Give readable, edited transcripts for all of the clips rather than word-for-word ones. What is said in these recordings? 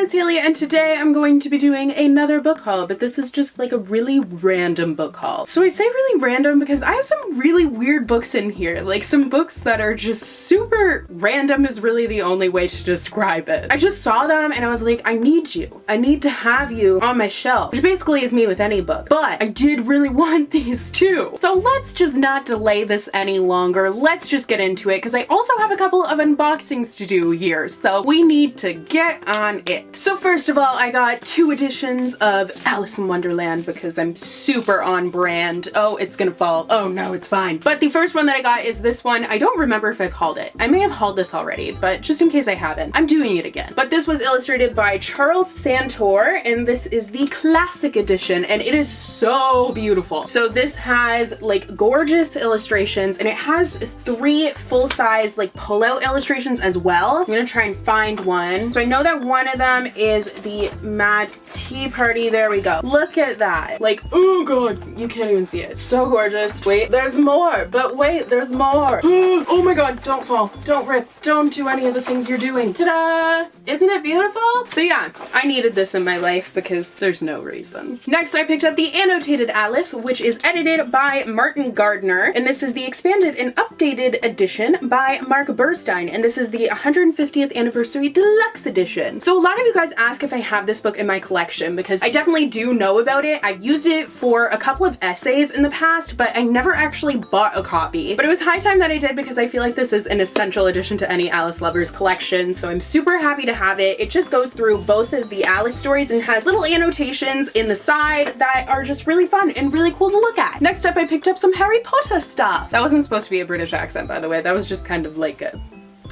it's Hailey, and today I'm going to be doing another book haul, but this is just like a really random book haul. So I say really random because I have some really weird books in here, like some books that are just super random is really the only way to describe it. I just saw them and I was like, I need you. I need to have you on my shelf, which basically is me with any book, but I did really want these too. So let's just not delay this any longer. Let's just get into it because I also have a couple of unboxings to do here, so we need to get on it. So first of all, I got 2 editions of Alice in Wonderland because I'm super on brand. Oh, it's gonna fall. Oh no, it's fine. But the first one that I got is this one. I don't remember if I've hauled it. I may have hauled this already, but just in case I haven't, I'm doing it again. But this was illustrated by Charles Santor, and this is the classic edition, and it is so beautiful. So this has like gorgeous illustrations, and it has 3 full-size like pull-out illustrations as well. I'm gonna try and find one. So I know that one of them is the Mad Tea Party. There we go. Look at that. Like, oh god, you can't even see it. It's so gorgeous. Wait, there's more. But wait, there's more. Oh my god, don't fall. Don't rip. Don't do any of the things you're doing. Ta-da! Isn't it beautiful? So yeah, I needed this in my life because there's no reason. Next, I picked up the Annotated Alice, which is edited by Martin Gardner, and this is the expanded and updated edition by Mark Burstein, and this is the 150th anniversary deluxe edition. So a lot of you guys ask if I have this book in my collection because I definitely do know about it. I've used it for a couple of essays in the past, but I never actually bought a copy. But it was high time that I did because I feel like this is an essential addition to any Alice lovers collection, so I'm super happy to have it. It just goes through both of the Alice stories and has little annotations in the side that are just really fun and really cool to look at. Next up, I picked up some Harry Potter stuff. That wasn't supposed to be a British accent, by the way. That was just kind of like a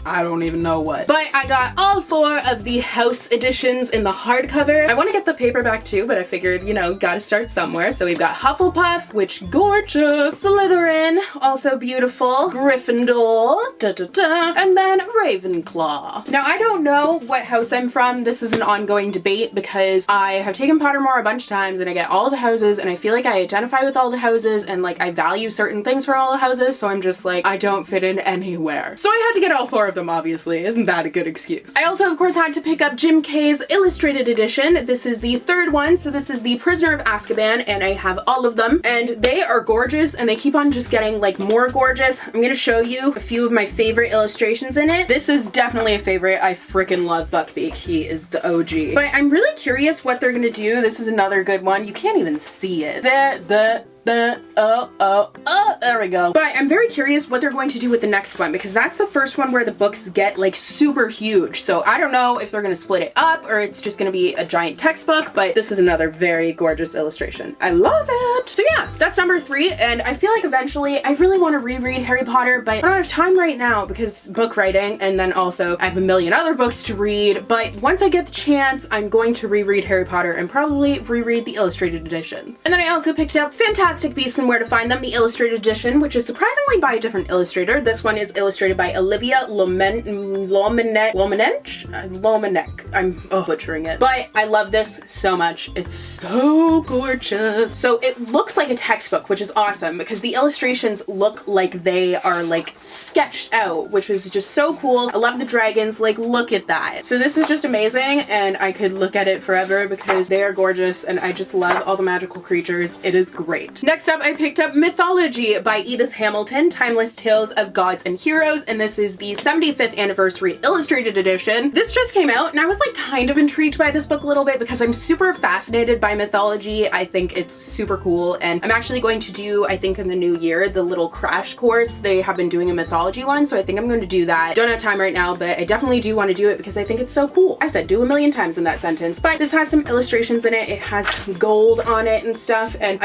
I don't even know what. But I got all 4 of the house editions in the hardcover. I want to get the paperback too, but I figured, you know, gotta start somewhere. So we've got Hufflepuff, which gorgeous. Slytherin, also beautiful. Gryffindor, da-da-da. And then Ravenclaw. Now, I don't know what house I'm from. This is an ongoing debate because I have taken Pottermore a bunch of times and I get all the houses and I feel like I identify with all the houses and like I value certain things for all the houses. So I'm just like, I don't fit in anywhere. So I had to get all 4 of them, obviously. Isn't that a good excuse? I also, of course, had to pick up Jim Kay's illustrated edition. This is the 3rd one, so this is the Prisoner of Azkaban, and I have all of them, and they are gorgeous, and they keep on just getting, like, more gorgeous. I'm gonna show you a few of my favorite illustrations in it. This is definitely a favorite. I freaking love Buckbeak. He is the OG. But I'm really curious what they're gonna do. This is another good one. You can't even see it. There we go. But I'm very curious what they're going to do with the next one because that's the first one where the books get like super huge. So I don't know if they're gonna split it up or it's just gonna be a giant textbook, but this is another very gorgeous illustration. I love it. So yeah, that's number 3, and I feel like eventually I really want to reread Harry Potter, but I don't have time right now because book writing, and then also I have a million other books to read. But once I get the chance, I'm going to reread Harry Potter and probably reread the illustrated editions. And then I also picked up Fantastic Beasts and Where to Find Them, the illustrated edition, which is surprisingly by a different illustrator. This one is illustrated by Olivia Lomanek. I'm butchering it. But I love this so much. It's so gorgeous. So it looks like a textbook, which is awesome because the illustrations look like they are like sketched out, which is just so cool. I love the dragons. Like, look at that. So this is just amazing, and I could look at it forever because they are gorgeous, and I just love all the magical creatures. It is great. Next up, I picked up Mythology by Edith Hamilton, Timeless Tales of Gods and Heroes, and this is the 75th anniversary illustrated edition. This just came out, and I was like kind of intrigued by this book a little bit because I'm super fascinated by mythology. I think it's super cool, and I'm actually going to do, I think in the new year, the little crash course. They have been doing a mythology one, so I think I'm going to do that. Don't have time right now, but I definitely do want to do it because I think it's so cool. I said do a million times in that sentence, but this has some illustrations in it. It has gold on it and stuff, and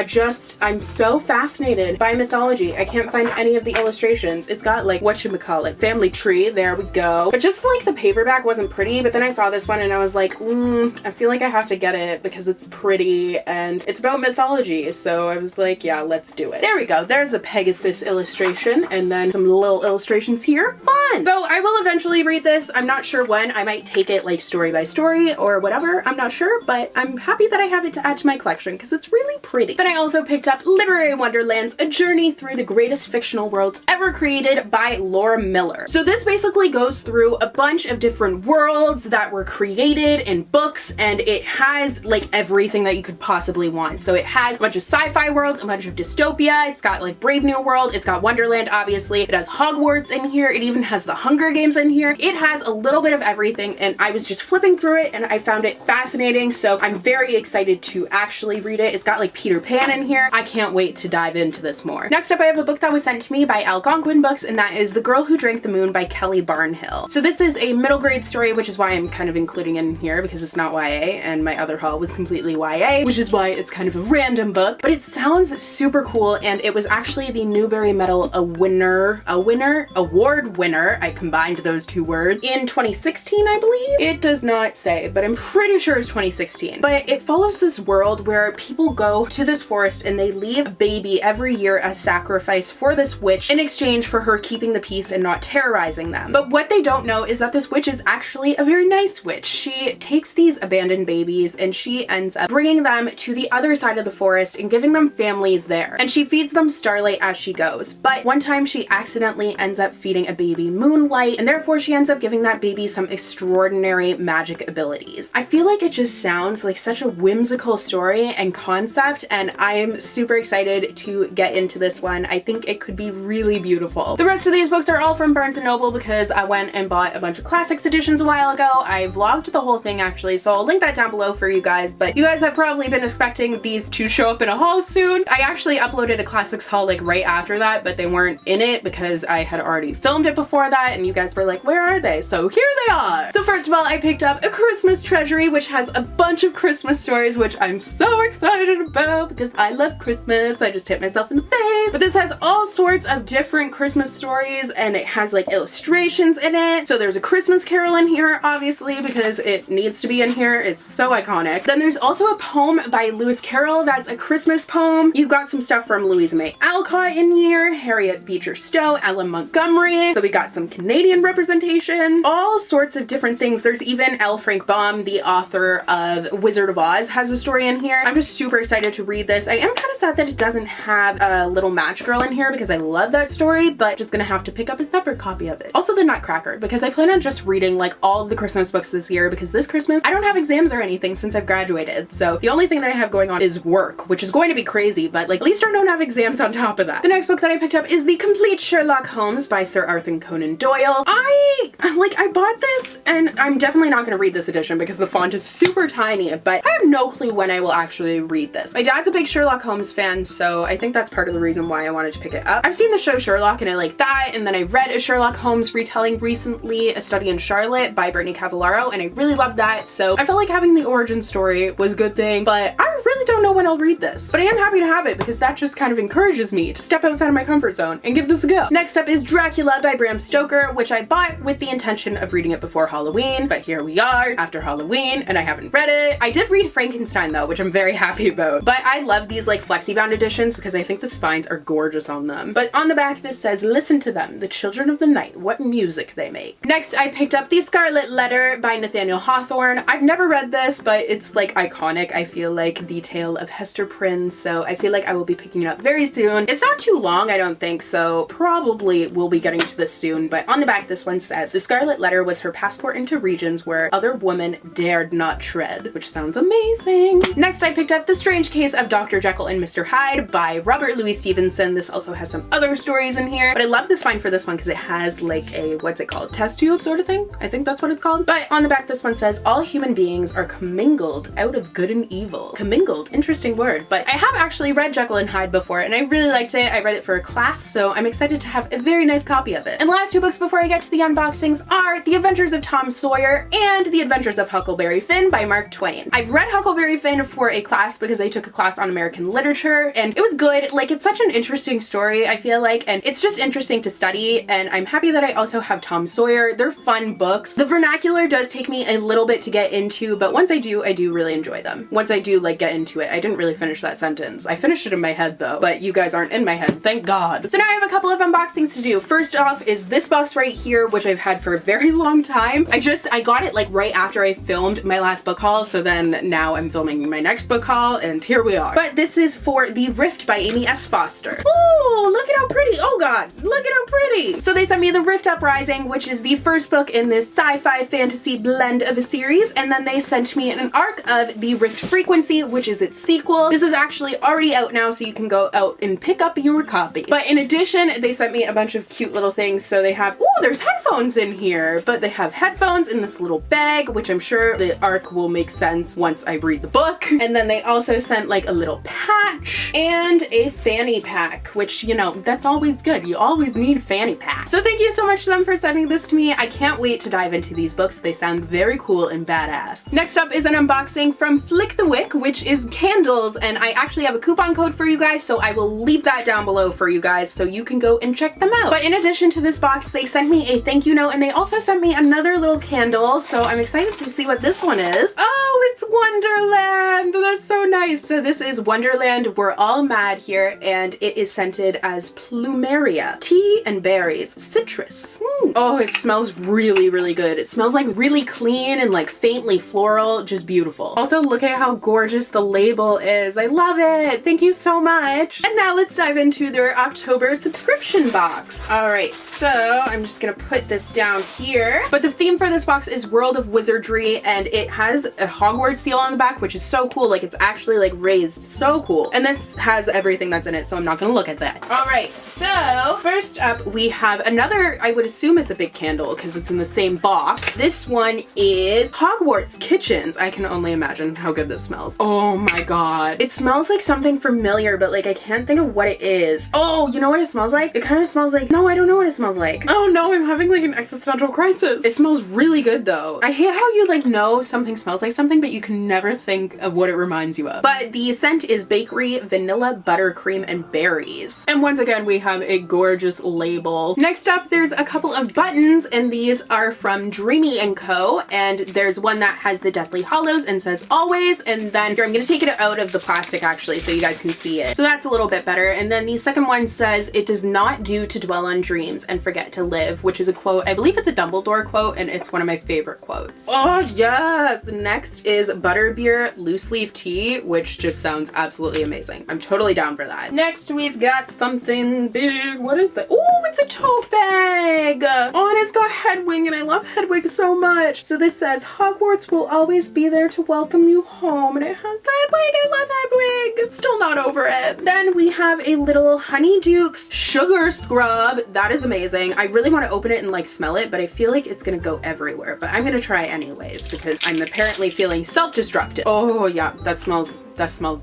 I'm so fascinated by mythology. I can't find any of the illustrations. It's got like, whatchamacallit, family tree, there we go. But just like the paperback wasn't pretty, but then I saw this one and I was like, I feel like I have to get it because it's pretty and it's about mythology. So I was like, yeah, let's do it. There we go. There's a Pegasus illustration and then some little illustrations here. Fun! So I will eventually read this. I'm not sure when. I might take it like story by story or whatever. I'm not sure, but I'm happy that I have it to add to my collection because it's really pretty. Then I also picked up up Literary Wonderlands, A Journey Through the Greatest Fictional Worlds Ever Created by Laura Miller. So this basically goes through a bunch of different worlds that were created in books, and it has like everything that you could possibly want. So it has a bunch of sci-fi worlds, a bunch of dystopia, it's got like Brave New World, it's got Wonderland obviously, it has Hogwarts in here, it even has the Hunger Games in here. It has a little bit of everything, and I was just flipping through it and I found it fascinating, so I'm very excited to actually read it. It's got like Peter Pan in here. I can't wait to dive into this more. Next up, I have a book that was sent to me by Algonquin Books, and that is The Girl Who Drank the Moon by Kelly Barnhill. So this is a middle grade story, which is why I'm kind of including in here, because it's not YA, and my other haul was completely YA, which is why it's kind of a random book, but it sounds super cool, and it was actually the Newbery Medal award winner, I combined those two words, in 2016, I believe? It does not say, but I'm pretty sure it's 2016. But it follows this world where people go to this forest and they leave a baby every year as sacrifice for this witch in exchange for her keeping the peace and not terrorizing them. But what they don't know is that this witch is actually a very nice witch. She takes these abandoned babies and she ends up bringing them to the other side of the forest and giving them families there. And she feeds them starlight as she goes. But one time she accidentally ends up feeding a baby moonlight, and therefore she ends up giving that baby some extraordinary magic abilities. I feel like it just sounds like such a whimsical story and concept, and I'm super excited to get into this one. I think it could be really beautiful. The rest of these books are all from Barnes & Noble because I went and bought a bunch of classics editions a while ago. I vlogged the whole thing actually, so I'll link that down below for you guys, but you guys have probably been expecting these to show up in a haul soon. I actually uploaded a classics haul like right after that, but they weren't in it because I had already filmed it before that, and you guys were like, where are they? So here they are! So first of all, I picked up A Christmas Treasury, which has a bunch of Christmas stories, which I'm so excited about because I love Christmas. I just hit myself in the face. But this has all sorts of different Christmas stories, and it has like illustrations in it. So there's a Christmas Carol in here, obviously, because it needs to be in here. It's so iconic. Then there's also a poem by Lewis Carroll that's a Christmas poem. You've got some stuff from Louisa May Alcott in here, Harriet Beecher Stowe, Ellen Montgomery. So we got some Canadian representation, all sorts of different things. There's even L. Frank Baum, the author of Wizard of Oz, has a story in here. I'm just super excited to read this. I am kind of sad that it doesn't have a little match girl in here because I love that story, but just gonna have to pick up a separate copy of it. Also the Nutcracker, because I plan on just reading like all of the Christmas books this year, because this Christmas I don't have exams or anything since I've graduated. So the only thing that I have going on is work, which is going to be crazy, but like at least I don't have exams on top of that. The next book that I picked up is The Complete Sherlock Holmes by Sir Arthur Conan Doyle. I bought this, and I'm definitely not going to read this edition because the font is super tiny, but I have no clue when I will actually read this. My dad's a big Sherlock Holmes fan, so I think that's part of the reason why I wanted to pick it up. I've seen the show Sherlock and I like that, and then I read a Sherlock Holmes retelling recently, A Study in Charlotte by Brittany Cavallaro, and I really loved that, so I felt like having the origin story was a good thing, but I really don't know when I'll read this. But I am happy to have it because that just kind of encourages me to step outside of my comfort zone and give this a go. Next up is Dracula by Bram Stoker, which I bought with the intention of reading it before Halloween, but here we are after Halloween and I haven't read it. I did read Frankenstein though, which I'm very happy about. But I love these like flexi-bound editions because I think the spines are gorgeous on them. But on the back this says, listen to them, the children of the night, what music they make. Next I picked up The Scarlet Letter by Nathaniel Hawthorne. I've never read this, but it's like iconic. I feel like the tale of Hester Prynne, so I feel like I will be picking it up very soon. It's not too long, I don't think, so probably we'll be getting to this soon, but on the back this one says, The Scarlet Letter was her passport into regions where other women dared not tread, which sounds amazing. Next I picked up The Strange Case of Dr. Jekyll and Mr. Hyde by Robert Louis Stevenson. This also has some other stories in here, but I love the spine for this one because it has like a, what's it called, test tube sort of thing? I think that's what it's called. But on the back this one says, all human beings are commingled out of good and evil. Commingled, interesting word, but I have actually read Jekyll and Hyde before and I really liked it. I read it for a class, so I'm excited to have a very nice copy of it. And the last two books before I get to the unboxings are The Adventures of Tom Sawyer and The Adventures of Huckleberry Finn by Mark Twain. I've read Huckleberry Finn for a class because I took a class on American literature and it was good. Like, it's such an interesting story, I feel like, and it's just interesting to study, and I'm happy that I also have Tom Sawyer. They're fun books. The vernacular does take me a little bit to get into, but once I do really enjoy them. Once I do like get into it. I didn't really finish that sentence. I finished it in my head though, but you guys aren't in my head, thank God. So now I have a couple of unboxings to do. First off is this box right here, which I've had for a very long time. I got it like right after I filmed my last book haul, so then now I'm filming my next book haul and here we are. But this is for The Rift by Amy S. Foster. Oh, look at how pretty. Oh god, look at how pretty. So they sent me The Rift Uprising, which is the first book in this sci-fi fantasy blend of a series, and then they sent me an arc of The Rift Frequency, which is its sequel. This is actually already out now, so you can go out and pick up your copy. But in addition, they sent me a bunch of cute little things. So they have, oh, there's headphones in here, but they have headphones in this little bag, which I'm sure the arc will make sense once I read the book. And then they also sent like a little patch and a fanny pack, which, you know, that's always good. You always need a fanny pack. So thank you so much to them for sending this to me. I can't wait to dive into these books. They sound very cool and badass. Next up is an unboxing from Flick the Wick, which is candles, and I actually have a coupon code for you guys, so I will leave that down below for you guys so you can go and check them out. But in addition to this box, they sent me a thank you note, and they also sent me another little candle, so I'm excited to see what this one is. Oh, it's Wonderland! That's so nice. So this is Wonderland, We're All Mad Here, and it is scented as plumeria, tea and berries, citrus. Oh, it smells really, really good. It smells like really clean and like faintly floral, just beautiful. Also, look at how gorgeous the label is. I love it. Thank you so much. And now let's dive into their October subscription box. All right, so I'm just gonna put this down here. But the theme for this box is World of Wizardry, and it has a Hogwarts seal on the back, which is so cool. Like, it's actually like raised. So cool. And this has everything that's in it, so I'm not gonna look at that. All right, so first up we have another, I would assume it's a big candle because it's in the same box. This one is Hogwarts Kitchens. I can only imagine how good this smells. Oh my god. It smells like something familiar, but like I can't think of what it is. Oh, you know what it smells like? It kind of smells like, no, I don't know what it smells like. Oh no, I'm having like an existential crisis. It smells really good though. I hate how you like know something smells like something, but you can never think of what it reminds you of. But the scent is bakery, vanilla, buttercream, and berries. And once again, we have a gorgeous label. Next up, there's a couple of buttons, and these are from Dreamy & Co. And there's one that has the Deathly Hallows and says always, and then here, I'm gonna take it out of the plastic actually so you guys can see it. So that's a little bit better. And then the second one says, it does not do to dwell on dreams and forget to live, which is a quote. I believe it's a Dumbledore quote, and it's one of my favorite quotes. Oh yes! The next is Butterbeer Loose Leaf Tea, which just sounds absolutely amazing. I'm totally down for that. Next, we've got something big. What is that? Oh, it's a tote bag! Oh, and it's got Hedwig, and I love Hedwig so much. So this says, Hogwarts will always be there to welcome you home, and it has Hedwig. I love Hedwig. I'm still not over it. Then we have a little Honeydukes sugar scrub. That is amazing. I really want to open it and like smell it, but I feel like it's gonna go everywhere. But I'm gonna try anyways because I'm apparently feeling self-destructive. Oh yeah, that smells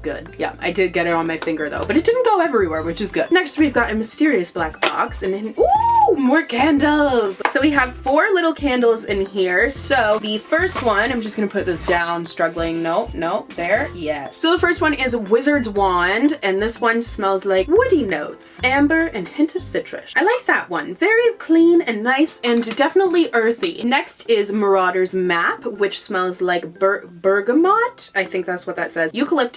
good. Yeah, I did get it on my finger though, but it didn't go everywhere, which is good. Next, we've got a mysterious black box, and then, ooh, more candles. So we have 4 little candles in here. So the first one, I'm just gonna put this down, struggling. Nope, nope, there, yes. So the first one is Wizard's Wand, and this one smells like woody notes, amber, and hint of citrus. I like that one. Very clean and nice, and definitely earthy. Next is Marauder's Map, which smells like bergamot. I think that's what that says. Eucalyptus,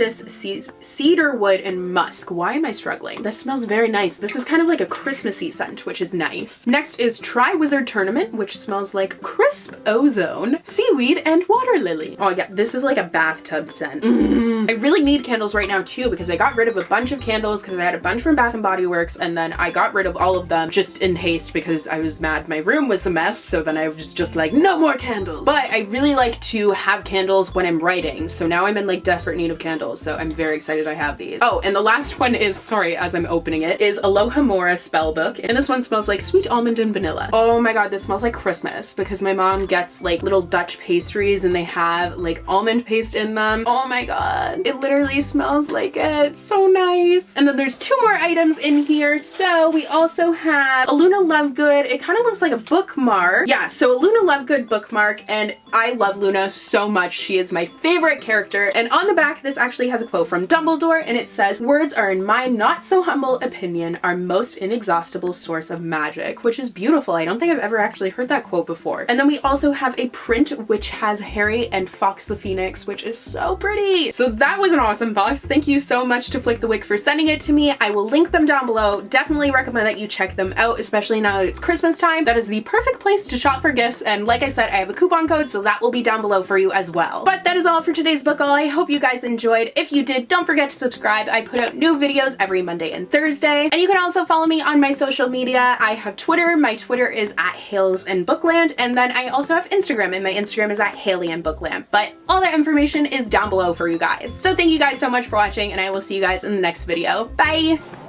cedarwood, and musk. Why am I struggling? This smells very nice. This is kind of like a Christmassy scent, which is nice. Next is Triwizard Tournament, which smells like crisp ozone, seaweed, and water lily. Oh yeah, this is like a bathtub scent. I really need candles right now too because I got rid of a bunch of candles because I had a bunch from Bath & Body Works, and then I got rid of all of them just in haste because I was mad my room was a mess, so then I was just like, no more candles. But I really like to have candles when I'm writing, so now I'm in like desperate need of candles, so I'm very excited I have these. Oh, and the last one is, sorry, as I'm opening it, is Aloha Mora Spellbook, and this one smells like sweet almond and vanilla. Oh my god, this smells like Christmas because my mom gets like little Dutch pastries and they have like almond paste in them. Oh my god, it literally smells like it. It's so nice. And then there's 2 more items in here. So we also have a Luna Lovegood. It kind of looks like a bookmark. Yeah, so a Luna Lovegood bookmark, and I love Luna so much. She is my favorite character. And on the back, this actually has a quote from Dumbledore, and it says, words are, in my not so humble opinion, our most inexhaustible source of magic, which is beautiful. I don't think I've ever actually heard that quote before. And then we also have a print which has Harry and Fox the Phoenix, which is so pretty. So that was an awesome box. Thank you so much to Flick the Wick for sending it to me. I will link them down below. Definitely recommend that you check them out, especially now that it's Christmas time. That is the perfect place to shop for gifts, and like I said, I have a coupon code, so that will be down below for you as well. But that is all for today's book haul. I hope you guys enjoyed. enjoyed. If you did, don't forget to subscribe. I put out new videos every Monday and Thursday. And you can also follow me on my social media. I have Twitter. My Twitter is @HailesandBookland, and then I also have Instagram, and my Instagram is @HaileyandBookland. But all that information is down below for you guys. So thank you guys so much for watching, and I will see you guys in the next video. Bye!